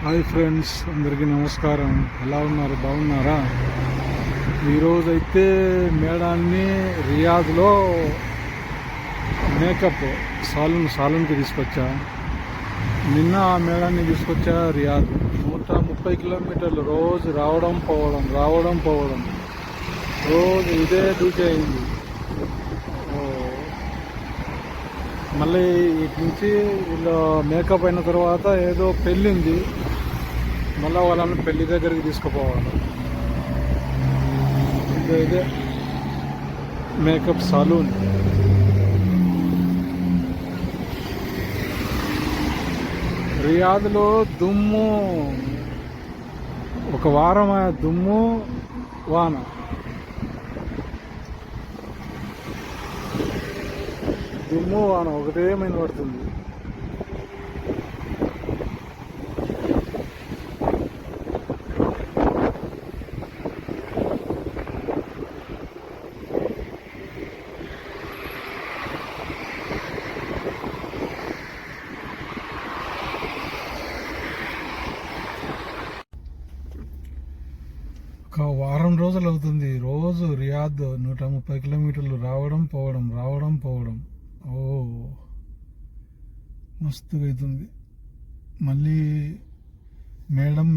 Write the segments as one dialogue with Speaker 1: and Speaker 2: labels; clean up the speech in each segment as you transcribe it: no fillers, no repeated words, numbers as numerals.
Speaker 1: Hi friends, అందరికీ నమస్కారం. ఎలా ఉన్నారు? బాగున్నారా? ఈరోజైతే మేడాన్ని రియాద్లో మేకప్ సాలూన్కి తీసుకొచ్చా. నిన్న ఆ మేడాన్ని తీసుకొచ్చా రియాద్. 130 కిలోమీటర్లు రోజు రావడం పోవడం రోజు ఇదే డ్యూటీ అయింది. మళ్ళీ ఇటు నుంచి వీళ్ళు మేకప్ అయిన తర్వాత ఏదో పెళ్ళి ఉంది, మళ్ళీ వాళ్ళని పెళ్లి దగ్గరికి తీసుకుపోవాలి. ఇదే మేకప్ సలూన్. రియాద్లో దుమ్ము, ఒక వారం దుమ్ము వాన. దుమ్ము వాన ఒకటే మైన పడుతుంది. ఒక వారం రోజులు అవుతుంది రోజు రియాద్ 130 కిలోమీటర్లు రావడం పోవడం. ఓ మస్తుగా అవుతుంది. మళ్ళీ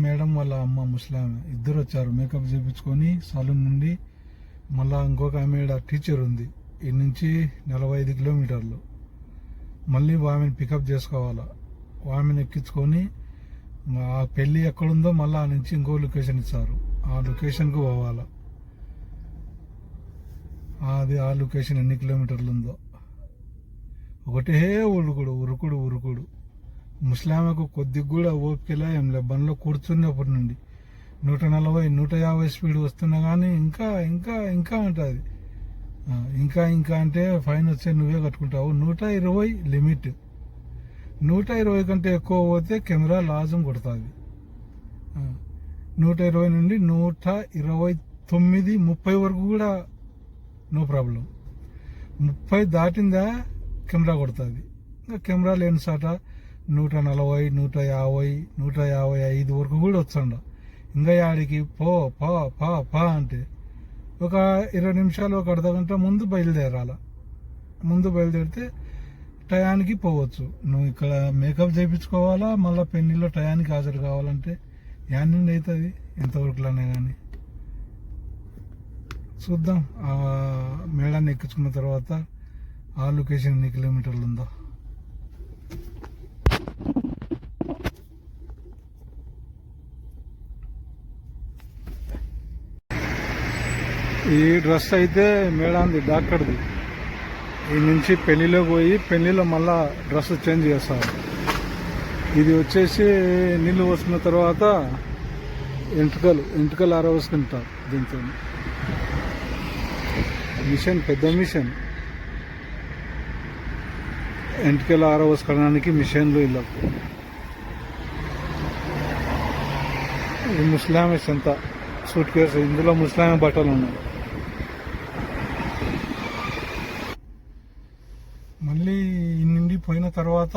Speaker 1: మేడం వాళ్ళ అమ్మ ముస్లాం ఇద్దరు వచ్చారు మేకప్ చేయించుకొని సాలూన్ నుండి. మళ్ళీ ఇంకొక ఆమె టీచర్ ఉంది, ఈ నుంచి 45 కిలోమీటర్లు. మళ్ళీ ఆమెను పికప్ చేసుకోవాలా. ఆమెను ఎక్కించుకొని ఆ పెళ్ళి ఎక్కడుందో మళ్ళీ ఆ నుంచి ఇంకో లొకేషన్ ఇచ్చారు, ఆ లొకేషన్కు పోవాలా. ఆ లొకేషన్ ఎన్ని కిలోమీటర్లు ఉందో. ఒకటే ఉరుకుడు. ముస్లాంకు కొద్దిగా కూడా ఓపికలా ఏం లే. బండ్లో కూర్చున్నప్పటి నుండి 140-150 స్పీడ్ వస్తున్నా కానీ ఇంకా ఉంటుంది. ఇంకా అంటే ఫైన్ వచ్చే నువ్వే కట్టుకుంటావు. 120 లిమిట్. 120 కంటే ఎక్కువ పోతే కెమెరా లాజం కొడుతుంది. 120 నుండి 129, 30 వరకు కూడా నో ప్రాబ్లం. 30 దాటిందా కెమెరా కొడుతుంది. ఇంకా కెమెరా లేని సాట 140, 150, 155 వరకు కూడా వచ్చండ. ఇంకా యాడికి పా అంటే ఒక 20 నిమిషాలు, ఒక అర్ధగంట ముందు బయలుదేరాల. ముందు బయలుదేరితే టయానికి పోవచ్చు. నువ్వు ఇక్కడ మేకప్ చేయించుకోవాలా, మళ్ళీ పెళ్లిలో టయానికి హాజరు కావాలంటే యాడ్ నుండి అవుతుంది ఎంతవరకులనే కానీ. చూద్దాం ఆ మేడాన్ని ఎక్కించుకున్న తర్వాత ఆ లొకేషన్ ఎన్ని కిలోమీటర్లు ఉందో. ఈ డ్రెస్ అయితే మేడాంది డాక్టర్ది. ఈ నుంచి పెళ్లిలో పోయి పెళ్లిలో మళ్ళా డ్రెస్ చేంజ్ చేస్తారు. ఇది వచ్చేసి నీళ్ళు పోసుకున్న తర్వాత ఎంటుకలు ఆరవేసుకుంటారు. దీంతో మిషన్, పెద్ద మిషన్, ఎంటుకలు ఆరవేసుకోవడానికి మిషన్లు ఇలా. ఈ ముస్లామే ఎంత సూట్ కేసు, ఇందులో ముస్లామే బట్టలు ఉన్నాయి. మళ్ళీ నుండి పోయిన తర్వాత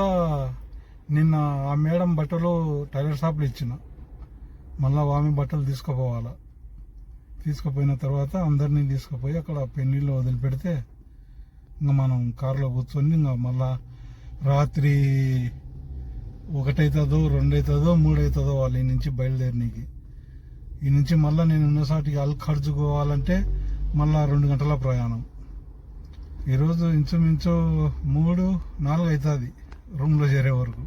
Speaker 1: నిన్న ఆ మేడం బట్టలు టైలర్ షాప్లో ఇచ్చిన. మళ్ళీ ఆమె బట్టలు తీసుకుపోవాలా. తీసుకుపోయిన తర్వాత అందరినీ తీసుకుపోయి అక్కడ పెళ్లిలో వదిలిపెడితే ఇంకా మనం కారులో కూర్చొని ఇంకా మళ్ళా రాత్రి 1 అవుతుందో 2 అవుతుందో 3 అవుతుందో వాళ్ళు ఈ నుంచి బయలుదేరినీకి. ఈ నుంచి మళ్ళీ నేను ఉన్నసాటికి ఖర్చు పోవాలంటే మళ్ళా 2 గంటల ప్రయాణం. ఈరోజు ఇంచుమించు 3-4 అవుతుంది రూమ్లో చేరే వరకు.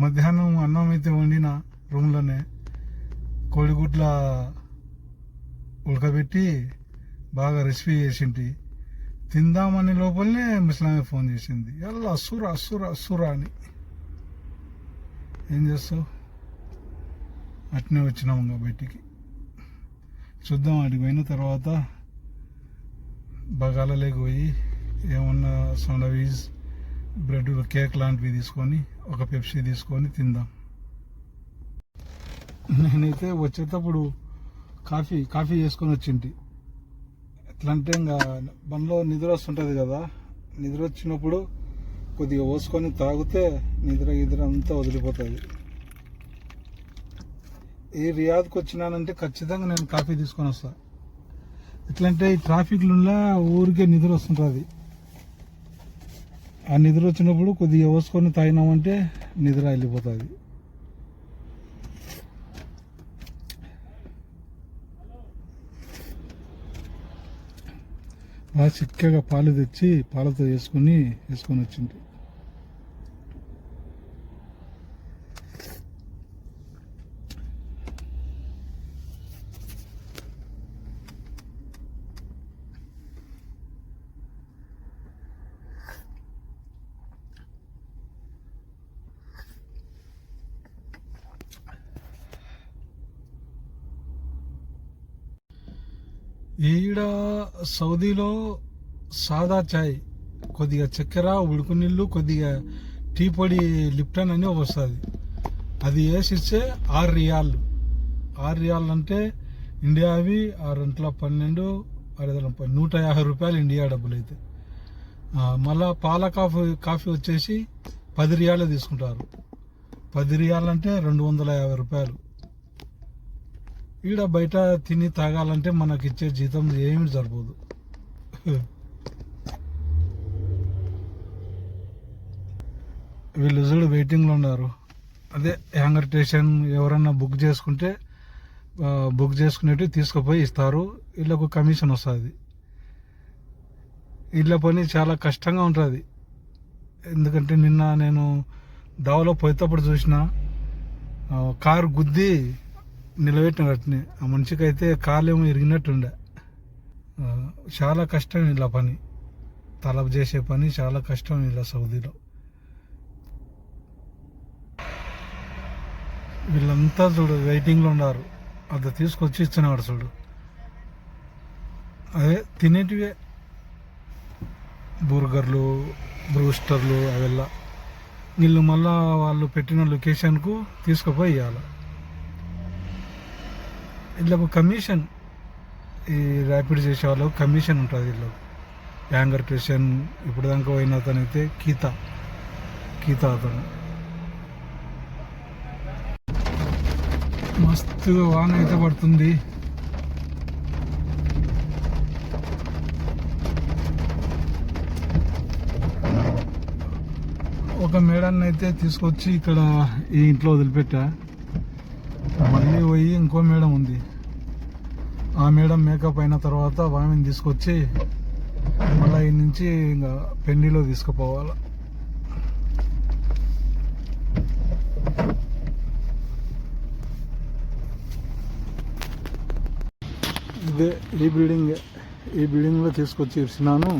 Speaker 1: మధ్యాహ్నం అన్నం అయితే వండిన రూమ్లోనే, కోడిగుడ్ల ఉడకబెట్టి బాగా రెసిపీ చేసింటి. తిందామనే లోపలనే ముస్లామే ఫోన్ చేసింది, ఎలా అస్సురా అని. ఏం చేస్తావు, అట్నే వచ్చినాము ఇంకా బయటికి. చూద్దాం అడిగి పోయిన తర్వాత బగాలలోకి పోయి ఏమన్నా శాండ్విచ్, బ్రెడ్, కేక్ లాంటివి తీసుకొని ఒక పెప్సీ తీసుకొని తిందాం. నేనైతే వచ్చేటప్పుడు కాఫీ చేసుకొని వచ్చింటి. ఎట్లా అంటే ఇంకా బండ్లో నిద్ర వస్తుంటుంది కదా, నిద్ర వచ్చినప్పుడు కొద్దిగా పోసుకొని తాగితే నిద్ర అంతా వదిలిపోతుంది. ఈ రియాద్కి వచ్చినానంటే ఖచ్చితంగా నేను కాఫీ తీసుకొని వస్తాను. ఎట్లంటే ఈ ట్రాఫిక్లో ఊరికే నిద్ర వస్తుంటుంది. ఆ నిద్ర వచ్చినప్పుడు కొద్దిగా పోసుకొని తాగినామంటే నిద్ర వెళ్ళిపోతుంది. బాగా చిక్కగా పాలు తెచ్చి పాలతో వేసుకొని వచ్చింది. ఈడ సౌదీలో సాదా చాయ్, కొద్దిగా చక్కెర, ఉడుకు నీళ్ళు, కొద్దిగా టీ పొడి, లిప్టన్ అని వస్తుంది. అది వేసిస్తే 6 రియాళ్ళు. 6 రియాళ్ళు అంటే ఇండియావి 6×12 150 రూపాయలు ఇండియా డబ్బులు అయితే. మళ్ళా పాల కాఫీ వచ్చేసి 10 రియాలే తీసుకుంటారు. 10 రియాలు అంటే 250 రూపాయలు. ఈడ బయట తిని తాగాలంటే మనకి ఇచ్చే జీతం ఏమి సరిపోదు. వీళ్ళు చూడు వెయిటింగ్లో ఉన్నారు. అదే హ్యాంగర్ స్టేషన్ ఎవరన్నా బుక్ చేసుకుంటే బుక్ చేసుకునేవి తీసుకుపోయి ఇస్తారు. వీళ్ళకు కమిషన్ వస్తుంది. వీళ్ళ పని చాలా కష్టంగా ఉంటుంది. ఎందుకంటే నిన్న నేను దావలో పోయేటప్పుడు చూసిన కారు గుద్ది నిలబెట్టినారు అట్నే. ఆ మనిషికి అయితే కాలేమో ఇరిగినట్టుండే. చాలా కష్టం ఇలా పని, తలబ్ చేసే పని చాలా కష్టం ఇలా సౌదీలో. వీళ్ళంతా చూడు వెయిటింగ్లో ఉన్నారు. అది తీసుకొచ్చి ఇచ్చినాడు చూడు. అదే తినేటివే బర్గర్లు, బ్రూస్టర్లు అವೆಲ್ಲ. వీళ్ళు మళ్ళా వాళ్ళు పెట్టిన లొకేషన్కు తీసుకుపోయి ఇవ్వాలి. వీళ్ళకు కమిషన్, ఈ ర్యాపిడ్ చేసే వాళ్ళకు కమిషన్ ఉంటుంది. వీళ్ళకు హ్యాంగర్ స్టేషన్ ఇప్పుడు దాకా పోయిన అతనైతే కీతా అతను. మస్తుగా వాన అయితే పడుతుంది. ఒక మేడాన్ని అయితే తీసుకొచ్చి ఇక్కడ ఈ ఇంట్లో వదిలిపెట్టా. మళ్ళీ పోయి ఇంకో మేడం ఉంది. ఆ మేడం మేకప్ అయిన తర్వాత ఆమెను తీసుకొచ్చి మళ్ళీ ఈ నుంచి ఇంకా పెండిలో తీసుకుపోవాలి. ఇదే ఈ బిల్డింగ్లో తీసుకొచ్చి ఇచ్చినాను.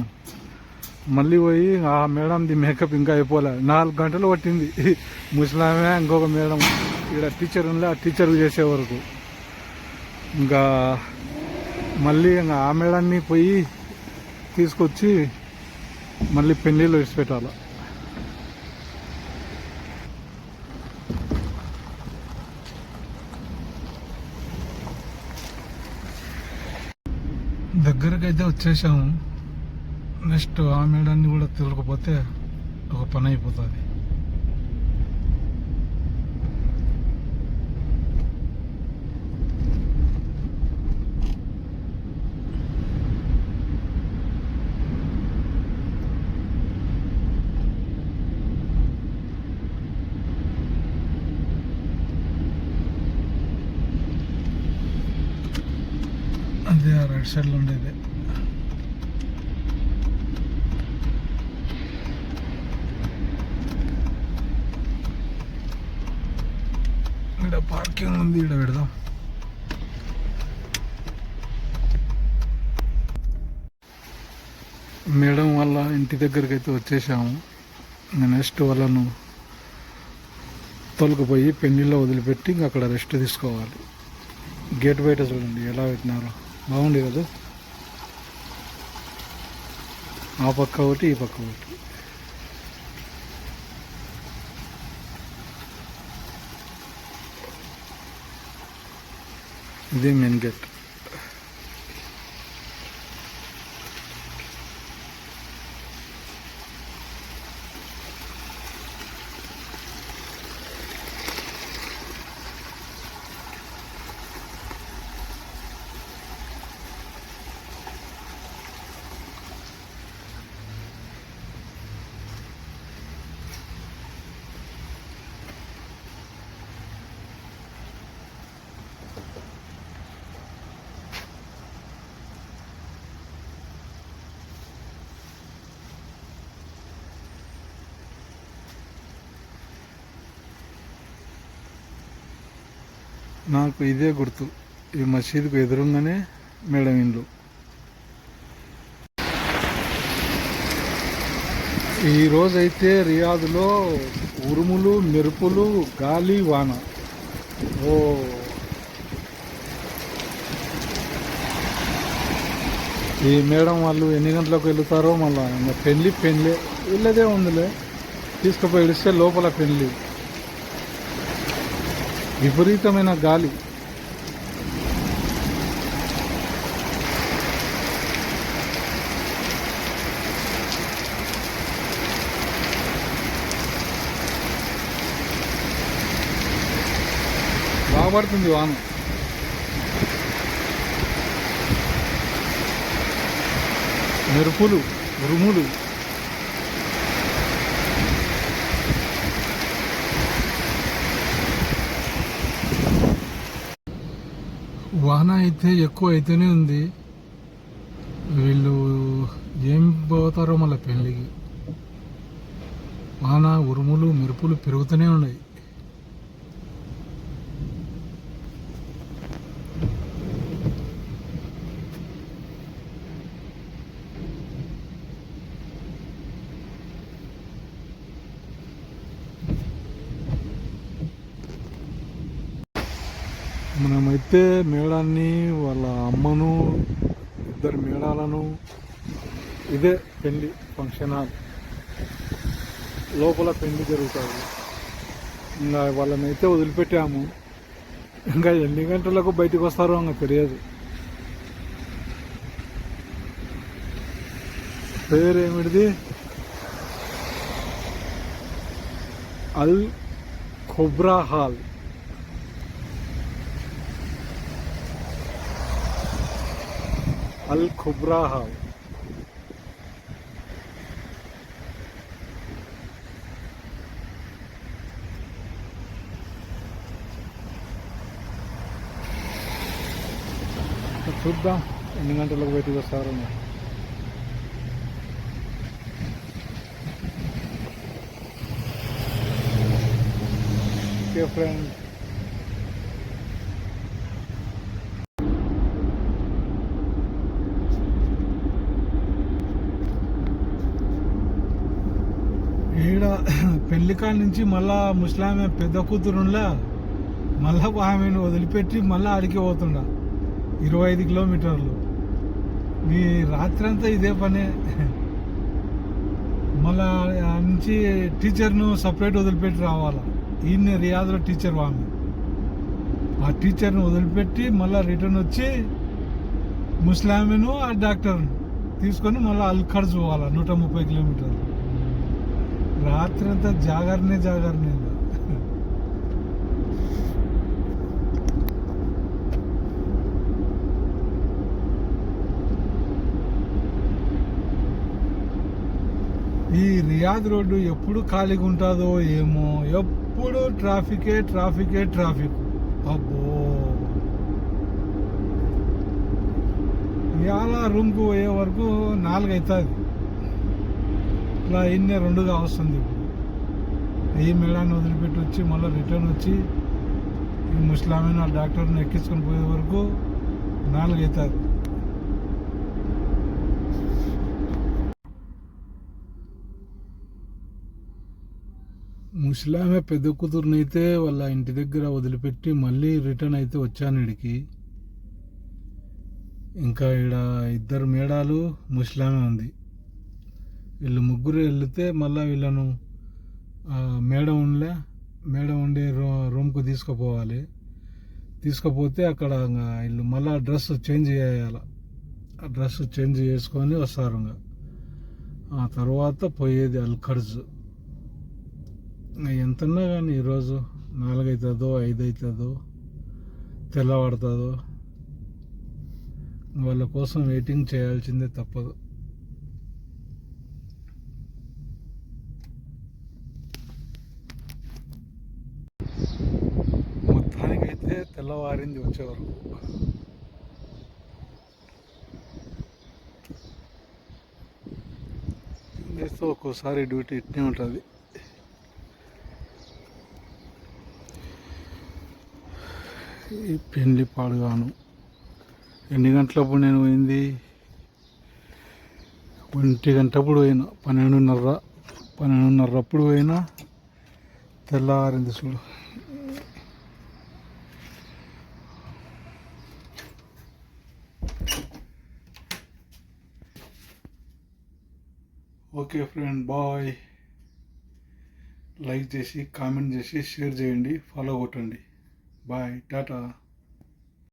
Speaker 1: మళ్ళీ పోయి ఆ మేడంది మేకప్ ఇంకా అయిపోలే. 4 గంటలు పట్టింది. ముసలామే ఇంకొక మేడం ఇక్కడ టీచర్ ఉండే, ఆ టీచర్ చేసే వరకు. ఇంకా మళ్ళీ ఇంకా ఆ మేడాన్ని పోయి తీసుకొచ్చి మళ్ళీ పెళ్లిలో విడిచిపెట్టాలి. దగ్గరకైతే వచ్చేసాము. నెక్స్ట్ ఆ మేడాన్ని కూడా తిరగకపోతే ఒక పని అయిపోతుంది. అదే ఆ రైట్ సైడ్లో ఉండేది. ఇక్కడ పార్కింగ్ ఉంది, ఇక్కడ పెడదాం. మేడం వాళ్ళ ఇంటి దగ్గరికి అయితే వచ్చేసాము. నెక్స్ట్ వాళ్ళను తొలగిపోయి పెళ్లిలో వదిలిపెట్టి ఇంకా అక్కడ రెస్ట్ తీసుకోవాలి. గేట్ బయట చూడండి ఎలా పెట్టినారో, బాగుంది కదా. ఆ పక్క ఒకటి, ఈ పక్క ఒకటి. ఇదే మెయిన్ గేట్. నాకు ఇదే గుర్తు, ఈ మసీదుకు ఎదురుగానే మేడం ఇండ్లు. ఈరోజైతే రియాద్లో ఉరుములు, మెరుపులు, గాలి, వాన. ఓ ఈ మేడం వాళ్ళు ఎన్ని గంటలకు వెళ్తారో మళ్ళీ ఇంకా పెళ్ళి వీళ్ళదే ఉందిలే, తీసుకుపోయి ఇడిస్తే లోపల పెళ్ళి. విపరీతమైన గాలి. బాగుపడుతుంది వాన. మెరుపులు, ఉరుములు. వాన అయితే ఎక్కువ అయితేనే ఉంది. వీళ్ళు ఏం పోతారో మళ్ళీ పెళ్ళికి. వాన, ఉరుములు, మెరుపులు పెరుగుతూనే ఉన్నాయి. మనమైతే మేడాన్ని, వాళ్ళ అమ్మను, ఇద్దరు మేడాలను, ఇదే పెళ్లి ఫంక్షన్ హాల్ లోపల పెళ్లి జరుగుతుంది. ఇంకా వాళ్ళనైతే వదిలిపెట్టాము. ఇంకా ఎన్ని గంటలకు బయటకు వస్తారో ఇంకా తెలియదు. పేరేమిటిది? అల్ ఖుబ్రా హాల్. అల్ ఖుబ్రా హాల్. చూద్దాం ఎన్ని గంటలకు బయటకు వస్తారో. ఓకే ఫ్రెండ్, ఈడ పెళ్లికాడ నుంచి మళ్ళా ముస్లామే పెద్ద కూతురులా మళ్ళా ఆమెను వదిలిపెట్టి మళ్ళీ ఆడికి పోతుండ 25 కిలోమీటర్లు. నీ రాత్రి అంతా ఇదే పనే. మళ్ళా నుంచి టీచర్ను సపరేట్ వదిలిపెట్టి రావాలా. ఈయన రియాజ్లో టీచర్ ఆమె. ఆ టీచర్ను వదిలిపెట్టి మళ్ళీ రిటర్న్ వచ్చి ముస్లామేను ఆ డాక్టర్ను తీసుకొని మళ్ళీ అల్ఖర్జ్ పోవాలా 130 కిలోమీటర్లు. రాత్రి అంతా జాగరనే. ఈ రియాద్ రోడ్డు ఎప్పుడు ఖాళీగా ఉంటుందో ఏమో, ఎప్పుడు ట్రాఫిక్. అబ్బో, ఇవాళ రూమ్కు పోయే వరకు 4 అవుతుంది. ఇట్లా 2గా వస్తుంది. ఇప్పుడు ఈ మేడాన్ని వదిలిపెట్టి వచ్చి మళ్ళీ రిటర్న్ వచ్చి ఈ ముస్లామైన డాక్టర్ని ఎక్కించుకొని పోయే వరకు 4 అవుతుంది. ముస్లామే పెద్ద కూతురుని అయితే వాళ్ళ ఇంటి దగ్గర వదిలిపెట్టి మళ్ళీ రిటర్న్ అయితే వచ్చాను ఇడికి. ఇంకా ఈడ 2 మేడాలు, ముస్లామే ఉంది. వీళ్ళు ముగ్గురు వెళితే మళ్ళీ వీళ్ళను మేడం ఉండే రూమ్కు తీసుకుపోవాలి. తీసుకుపోతే అక్కడ వీళ్ళు మళ్ళీ డ్రెస్ చేంజ్ చేయాలి. ఆ డ్రెస్ చేంజ్ చేసుకొని వస్తారు. ఆ తర్వాత పోయేది అల్ఖర్జ్. ఎంతన్నా కానీ ఈరోజు 4 అవుతుందో 5 అవుతుందో తెల్లవాడుతుందో వాళ్ళ కోసం వెయిటింగ్ చేయాల్సిందే తప్పదు. మొత్తానికైతే తెల్లవారింది వచ్చేవారు. చేస్తే ఒక్కోసారి డ్యూటీ ఇట్నే ఉంటుంది. ఈ పెళ్లి పాడుగాను ఎన్ని గంటలప్పుడు నేను పోయింది, 1 గంటప్పుడు పోయినా, 12:30 అప్పుడు పోయినా, తెల్లారింది చూడు. Okay friend, bye. లైక్ చేసి, కామెంట్ చేసి, షేర్ చేయండి, ఫాలో కొట్టండి. బాయ్, టాటా.